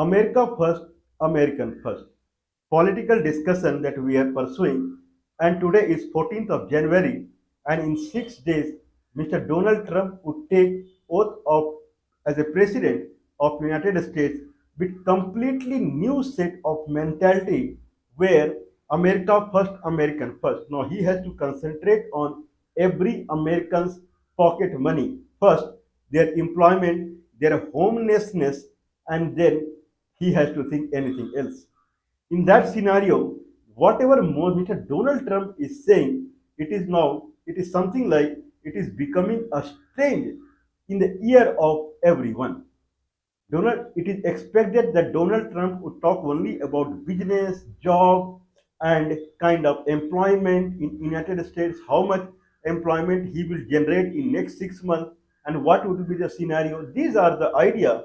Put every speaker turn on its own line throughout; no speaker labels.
America first, American first. Political discussion that we are pursuing, and today is 14th of January, and in 6 days, Mr. Donald Trump would take oath of as a president of United States with completely new set of mentality where America first, American first. Now he has to concentrate on every American's pocket money first, their employment, their homelessness, and then he has to think anything else. In that scenario, whatever more Mr. Donald Trump is saying, it is something like it is becoming a strange in the ear of everyone. It is expected that Donald Trump would talk only about business, job, and kind of employment in United States, how much employment he will generate in next 6 months, and what would be the scenario. These are the idea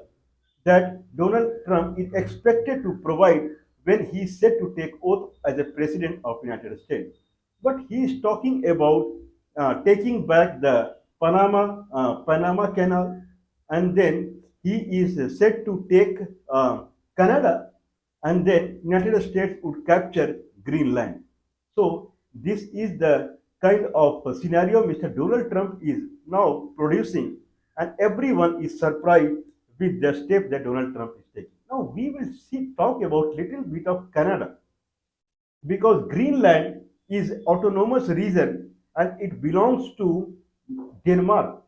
that Donald Trump is expected to provide when he is set to take oath as a president of United States. But he is talking about taking back the Panama Canal, and then he is set to take Canada, and then United States would capture Greenland. So this is the kind of scenario Mr. Donald Trump is now producing, and everyone is surprised with the step that Donald Trump is taking. Now we will talk about little bit of Canada, because Greenland is autonomous region and it belongs to Denmark.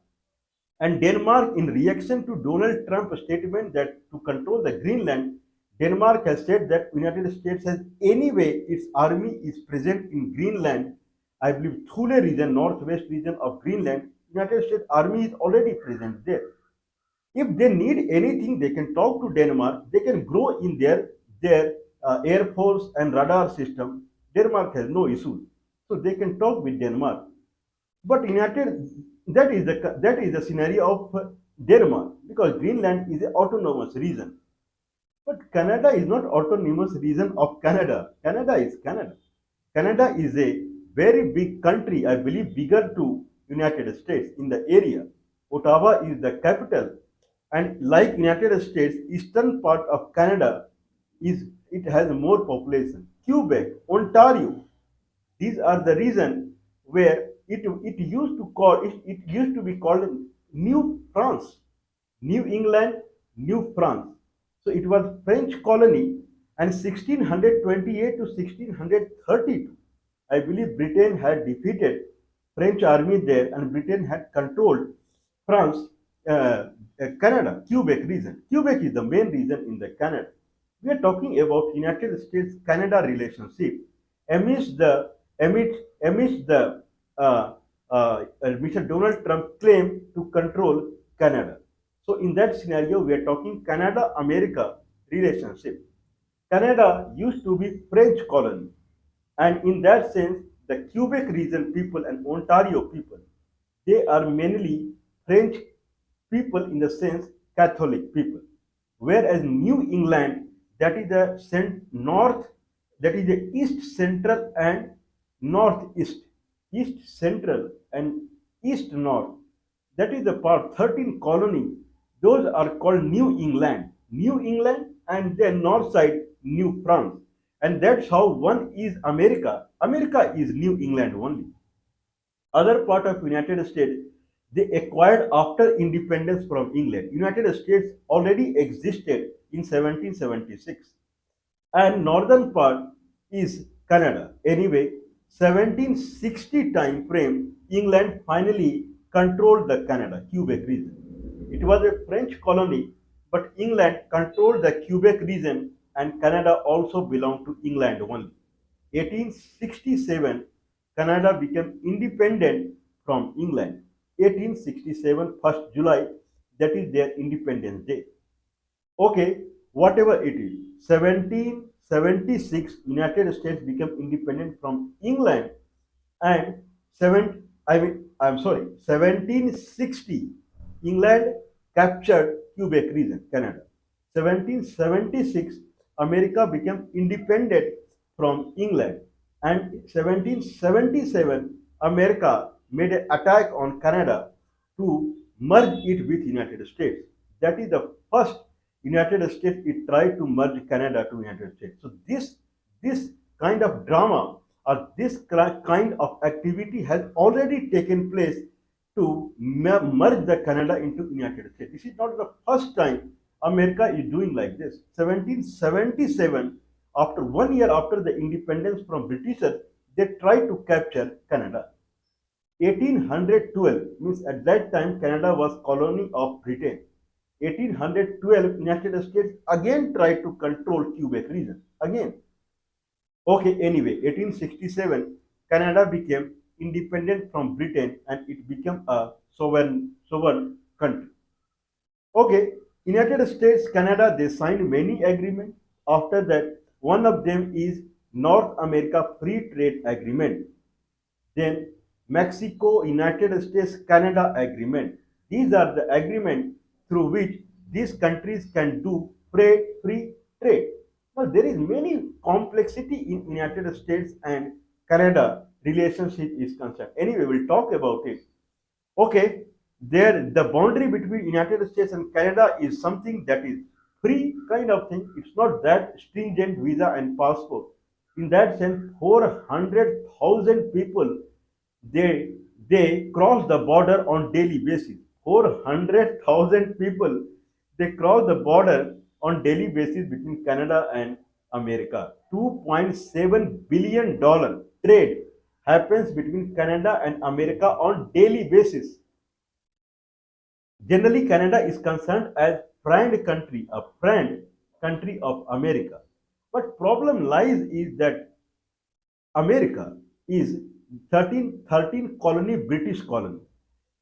And Denmark, in reaction to Donald Trump's statement that to control the Greenland, Denmark has said that United States has anyway its army is present in Greenland. I believe Thule region, northwest region of Greenland, United States army is already present there. If they need anything, they can talk to Denmark. They can grow in their air force and radar system. Denmark has no issue, so they can talk with Denmark. But United, that is the scenario of Denmark, because Greenland is an autonomous region. But Canada is not autonomous region of Canada. Canada is Canada. Canada is a very big country, I believe bigger to United States in the area. Ottawa is the capital, and like United States, eastern part of Canada is it has more population. Quebec, Ontario, these are the reason where it used to call it used to be called New France, New England, New France. So it was French colony, and 1628 to 1632, I believe Britain had defeated French army there, and Britain had controlled France, Canada, Quebec region. Quebec is the main region in the Canada. We are talking about United States-Canada relationship amidst the Mr. Donald Trump claim to control Canada. So in that scenario, we are talking Canada-America relationship. Canada used to be French colony, and in that sense, the Quebec region people and Ontario people, they are mainly French people in the sense Catholic people. Whereas New England, that is the north, that is the east central and northeast, east central and east north, that is the part 13 colony. Those are called New England, New England, and then north side New France, and that's how one is America. America is New England only. Other part of United States they acquired after independence from England. United States already existed in 1776, and northern part is Canada. Anyway, 1760 time frame, England finally controlled the Canada, Quebec region. It was a French colony, but England controlled the Quebec region, and Canada also belonged to England only. 1867, Canada became independent from England. 1867, 1st July, that is their Independence Day. Okay, whatever it is, 1776, United States became independent from England, and 1760, England captured Quebec region, Canada. 1776, America became independent from England, and 1777, America made an attack on Canada to merge it with United States. That is the first United States, it tried to merge Canada to United States. So this kind of drama or this kind of activity has already taken place to merge the Canada into United States. This is not the first time America is doing like this. 1777, after 1 year after the independence from Britishers, they tried to capture Canada. 1812 means at that time Canada was colony of Britain. 1812 United States again tried to control Quebec region. Again. Okay, anyway, 1867 Canada became independent from Britain and it became a sovereign country. Okay, United States, Canada, they signed many agreements. After that, one of them is North America Free Trade Agreement. Then Mexico, United States, Canada agreement. These are the agreements through which these countries can do free trade. Now there is many complexity in United States and Canada relationship is concerned. Anyway, we'll talk about it. Okay, there the boundary between United States and Canada is something that is free kind of thing. It's not that stringent visa and passport. In that sense, 400,000 people they cross the border on daily basis. 400,000 people they cross the border on daily basis between Canada and America. $2.7 billion trade happens between Canada and America on daily basis. Generally, Canada is concerned as a friend country of America. But problem lies is that America is 13 colony, British colony.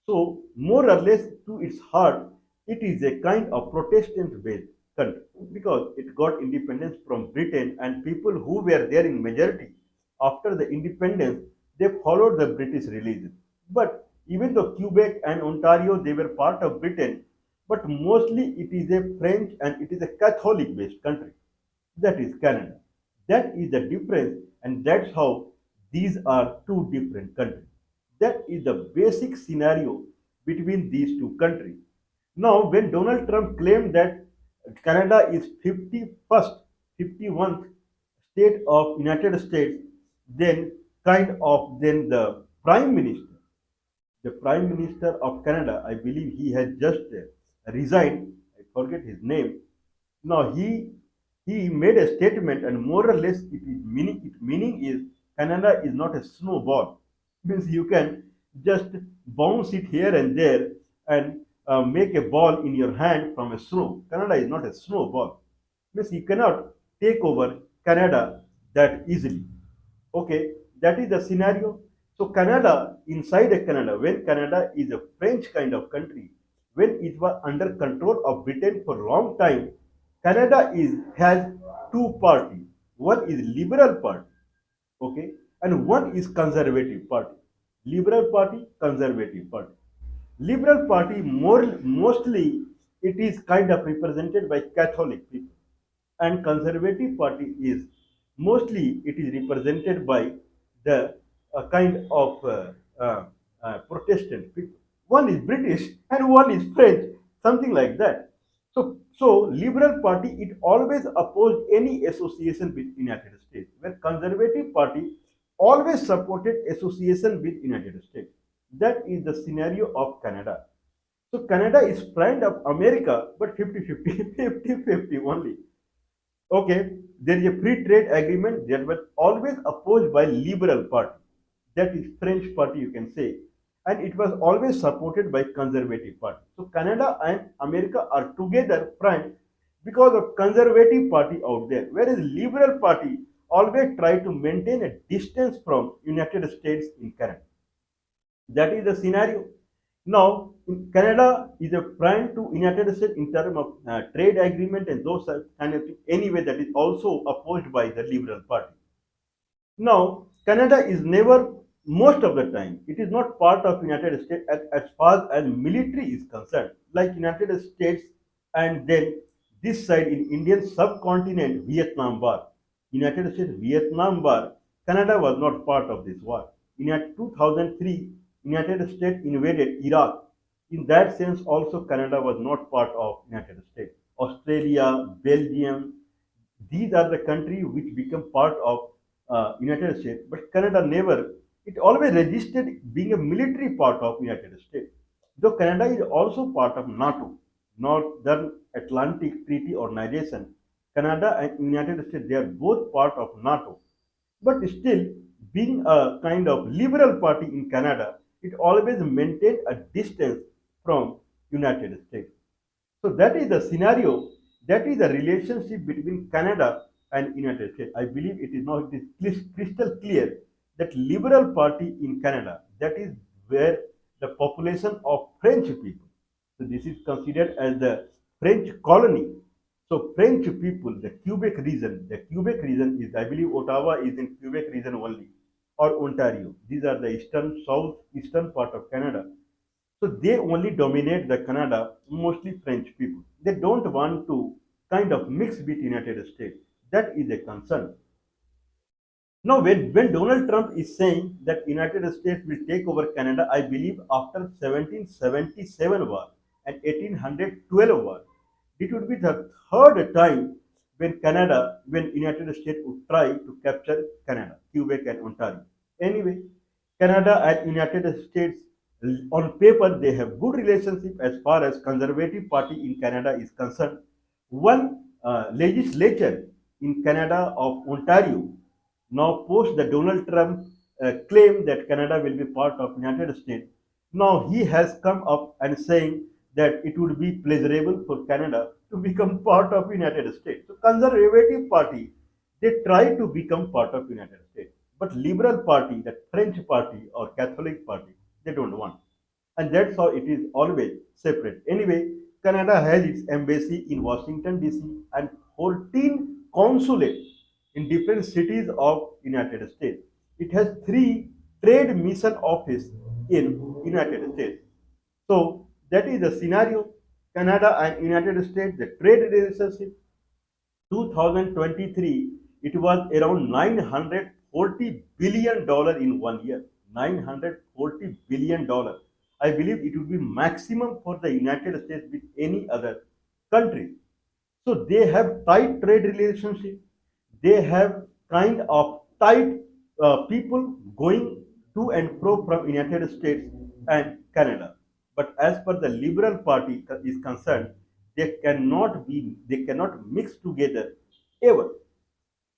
So more or less to its heart, it is a kind of Protestant-based country because it got independence from Britain and people who were there in majority after the independence, they followed the British religion. But even though Quebec and Ontario, they were part of Britain, but mostly it is a French and it is a Catholic-based country. That is Canada. That is the difference, and that's how these are two different countries. That is the basic scenario between these two countries. Now, when Donald Trump claimed that Canada is 51st, 51st state of United States, then then the Prime Minister of Canada, I believe he has just resigned. I forget his name. Now he made a statement, and more or less its meaning is Canada is not a snowball. Means you can just bounce it here and there and make a ball in your hand from a snow. Canada is not a snowball. Means you cannot take over Canada that easily. Okay, that is the scenario. So Canada, inside a Canada, when Canada is a French kind of country, when it was under control of Britain for a long time, Canada has two parties. One is Liberal Party, okay, and one is Conservative Party. Liberal Party, Conservative Party. Liberal Party mostly it is kind of represented by Catholic people, and Conservative Party is mostly it is represented by the kind of Protestant people. One is British and one is French, something like that. So Liberal Party it always opposed any association with United States, where Conservative Party always supported association with United States. That is the scenario of Canada. So Canada is friend of America, but 50-50, 50-50 only. Okay, there is a free trade agreement that was always opposed by Liberal Party. That is French Party, you can say, and it was always supported by Conservative Party. So Canada and America are together friends because of Conservative Party out there, whereas Liberal Party always try to maintain a distance from United States in Canada. That is the scenario. Now, Canada is a friend to United States in terms of trade agreement and those kind of things. Anyway, that is also opposed by the Liberal Party. Now, Canada is never, most of the time, it is not part of United States as far as military is concerned. Like United States and then this side in Indian subcontinent, Vietnam War. United States Vietnam War, Canada was not part of this war. In 2003, United States invaded Iraq. In that sense, also Canada was not part of United States. Australia, Belgium. These are the countries which become part of United States, but Canada never. It always resisted being a military part of United States. Though Canada is also part of NATO, Northern Atlantic Treaty Organization. Canada and United States, they are both part of NATO. But still, being a kind of liberal party in Canada, it always maintained a distance from United States. So that is the scenario, that is the relationship between Canada and United States. I believe it is now it is crystal clear that Liberal Party in Canada, that is where the population of French people. So this is considered as the French colony. So French people, the Quebec region is, I believe Ottawa is in Quebec region only, or Ontario. These are the eastern, southeastern part of Canada. So they only dominate the Canada, mostly French people. They don't want to kind of mix with United States. That is a concern. Now, when Donald Trump is saying that United States will take over Canada, I believe after 1777 war and 1812 war, it would be the third time when United States would try to capture Canada, Quebec and Ontario. Anyway, Canada and United States, on paper, they have good relationship as far as Conservative Party in Canada is concerned. One legislature in Canada of Ontario now post the Donald Trump claim that Canada will be part of United States. Now he has come up and saying that it would be pleasurable for Canada to become part of United States. So Conservative Party, they try to become part of United States. But Liberal Party, that French party or Catholic party, they don't want. And that's how it is always separate. Anyway, Canada has its embassy in Washington DC and 14 consulates in different cities of United States. It has three trade mission office in United States. So that is the scenario. Canada and United States, the trade relationship 2023, it was around $940 billion in one year. $940 billion. I believe it would be maximum for the United States with any other country. So they have tight trade relationship. They have kind of tight people going to and fro from United States and Canada. But as per the Liberal Party is concerned, they cannot mix together ever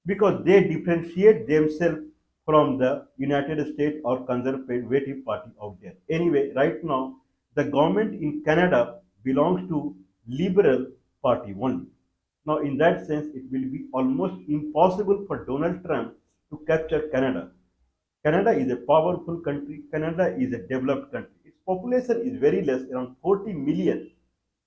because they differentiate themselves from the United States or Conservative Party out there. Anyway, right now, the government in Canada belongs to Liberal Party only. Now, in that sense, it will be almost impossible for Donald Trump to capture Canada. Canada is a powerful country. Canada is a developed country. Its population is very less, around 40 million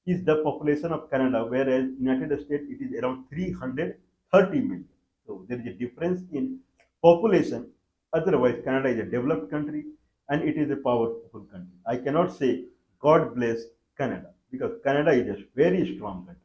is the population of Canada, whereas United States it is around 330 million. So there is a difference in population. Otherwise, Canada is a developed country and it is a powerful country. I cannot say God bless Canada because Canada is a very strong country.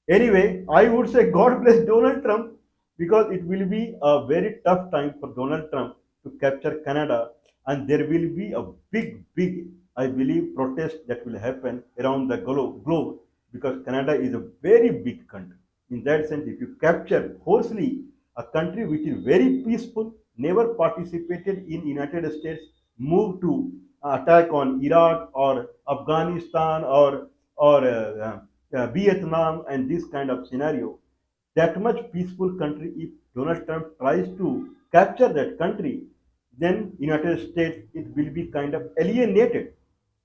Anyway, I would say God bless Donald Trump because it will be a very tough time for Donald Trump to capture Canada, and there will be a big, I believe, protest that will happen around the globe because Canada is a very big country. In that sense, if you capture forcefully a country which is very peaceful, never participated in United States, move to attack on Iraq or Afghanistan or Vietnam and this kind of scenario, that much peaceful country, if Donald Trump tries to capture that country, then United States it will be kind of alienated.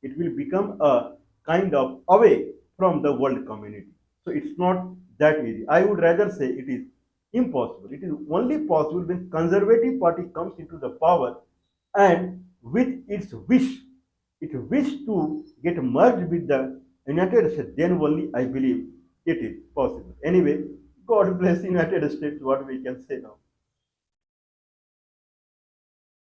It will become a kind of away from the world community. So it's not that easy. I would rather say it is impossible. It is only possible when Conservative Party comes into the power and with its wish to get merged with the United States, then only I believe it is possible. Anyway, God bless United States, what we can say now.